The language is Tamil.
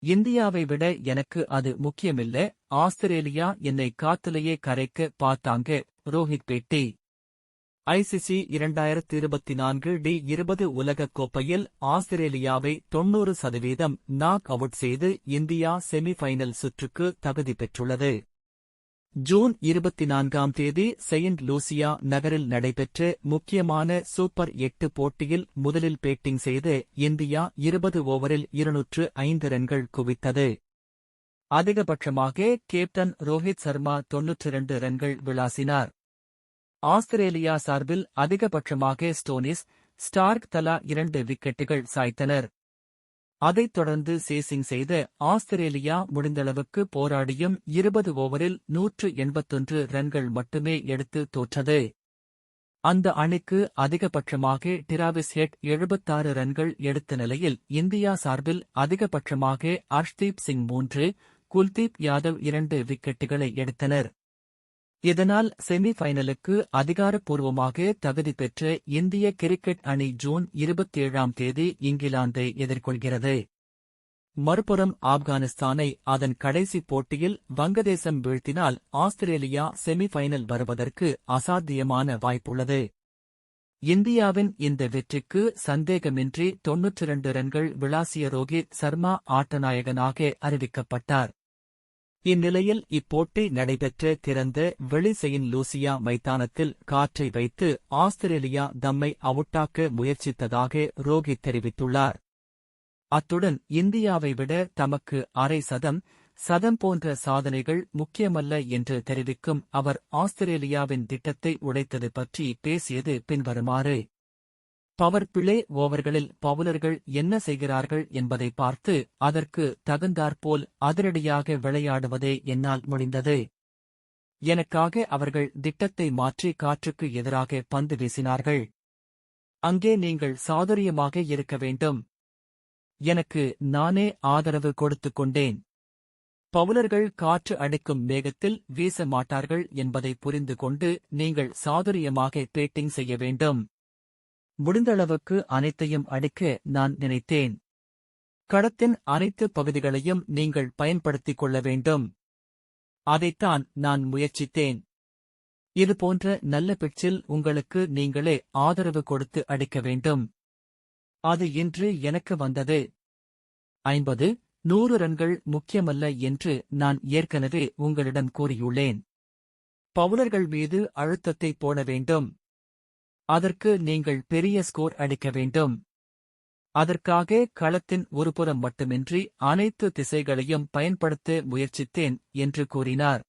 இந்தியாவை விட எனக்கு அது முக்கியமில்ல. ஆஸ்திரேலியா என்னை காத்துலயே கரைக்க பார்த்தாங்க. ரோஹித் பேட்டி. ஐசிசி 2024 டி20 உலகக் கோப்பையில் ஆஸ்திரேலியாவை 90% நாக் அவுட் செய்து இந்தியா செமி-ஃபைனல் சுற்றுக்கு தகுதி பெற்றுள்ளது. ஜூன் 24ஆம் தேதி செயின்ட் லூசியா நகரில் நடைபெற்ற முக்கியமான சூப்பர் 8 போட்டியில் முதலில் பேட்டிங் செய்த இந்தியா 20 ஓவரில் 205 ரன்கள் குவித்தது. அதிகபட்சமாக கேப்டன் ரோஹித் சர்மா 92 ரன்கள் விளாசினார். ஆஸ்திரேலியா சார்பில் அதிகபட்சமாக ஸ்டோனிஸ், ஸ்டார்க் தலா 2 விக்கெட்டுகள் சாய்த்தனர். அதைத் தொடர்ந்து சேசிங் செய்த ஆஸ்திரேலியா முடிந்தளவுக்கு போராடியும் 20 ஓவரில் 181 ரன்கள் மட்டுமே எடுத்து தோற்றது. அந்த அணிக்கு அதிகபட்சமாக டிராவிஸ் ஹெட் 76 ரன்கள் எடுத்த நிலையில் இந்தியா சார்பில் அதிகபட்சமாக அர்ஷ்தீப் சிங் 3, குல்தீப் யாதவ் 2 விக்கெட்டுகளை எடுத்தனர். இதனால் செமி-ஃபைனலுக்கு அதிகாரப்பூர்வமாக தகுதி பெற்ற இந்திய கிரிக்கெட் அணி ஜூன் 27ஆம் தேதி இங்கிலாந்தை எதிர்கொள்கிறது. மறுபுறம் ஆப்கானிஸ்தானை அதன் கடைசி போட்டியில் வங்கதேசம் வீழ்த்தினால் ஆஸ்திரேலியா செமி-ஃபைனல் வருவதற்கு அசாத்தியமான வாய்ப்புள்ளது. இந்தியாவின் இந்த வெற்றிக்கு சந்தேகமின்றி 92 ரன்கள் விளாசிய ரோஹித் சர்மா ஆட்டநாயகனாக அறிவிக்கப்பட்டார். இந்நிலையில் இப்போட்டி நடைபெற்ற திறந்த வெளி செயின்ட் லூசியா மைதானத்தில் காற்றை வைத்து ஆஸ்திரேலியா தம்மை அவுட்டாக்க முயற்சித்ததாக ரோஹித் தெரிவித்துள்ளார். அத்துடன் இந்தியாவை விட தமக்கு அரை சதம் போன்ற சாதனைகள் முக்கியமல்ல என்று தெரிவிக்கும் அவர் ஆஸ்திரேலியாவின் திட்டத்தை உடைத்தது பற்றி பேசியது பின்வருமாறு. பவர் பிளே ஓவர்களில் பவுலர்கள் என்ன செய்கிறார்கள் என்பதை பார்த்து அதற்கு தகுந்தாற்போல் அதிரடியாக விளையாடுவதே என்னால் முடிந்தது. எனக்காக அவர்கள் திட்டத்தை மாற்றி காற்றுக்கு எதிராக பந்து வீசினார்கள். அங்கே நீங்கள் சாதுரியமாக இருக்க வேண்டும். எனக்கு நானே ஆதரவு கொடுத்துக் கொண்டேன். பவுலர்கள் காற்று அடிக்கும் வேகத்தில் வீச மாட்டார்கள் என்பதை புரிந்து கொண்டு நீங்கள் சாதுரியமாக பேட்டிங் செய்ய வேண்டும். முடிந்தளவுக்கு அனைத்தையும் அடிக்க நான் நினைத்தேன். களத்தின் அனைத்து பகுதிகளையும் நீங்கள் பயன்படுத்திக் கொள்ள வேண்டும். அதைத்தான் நான் முயற்சித்தேன். இதுபோன்ற நல்ல பிட்சில் உங்களுக்கு நீங்களே ஆதரவு கொடுத்து அடிக்க வேண்டும். அது இன்று எனக்கு வந்தது. 50-100 ரன்கள் முக்கியமல்ல என்று நான் ஏற்கனவே உங்களிடம் கூறியுள்ளேன். பவுலர்கள் மீது அழுத்தத்தை போட வேண்டும். அதற்கு நீங்கள் பெரிய ஸ்கோர் அடிக்க வேண்டும். அதற்காக களத்தின் ஒருபுறம் மட்டுமின்றி அனைத்து திசைகளையும் பயன்படுத்த முயற்சித்தேன் என்று கூறினார்.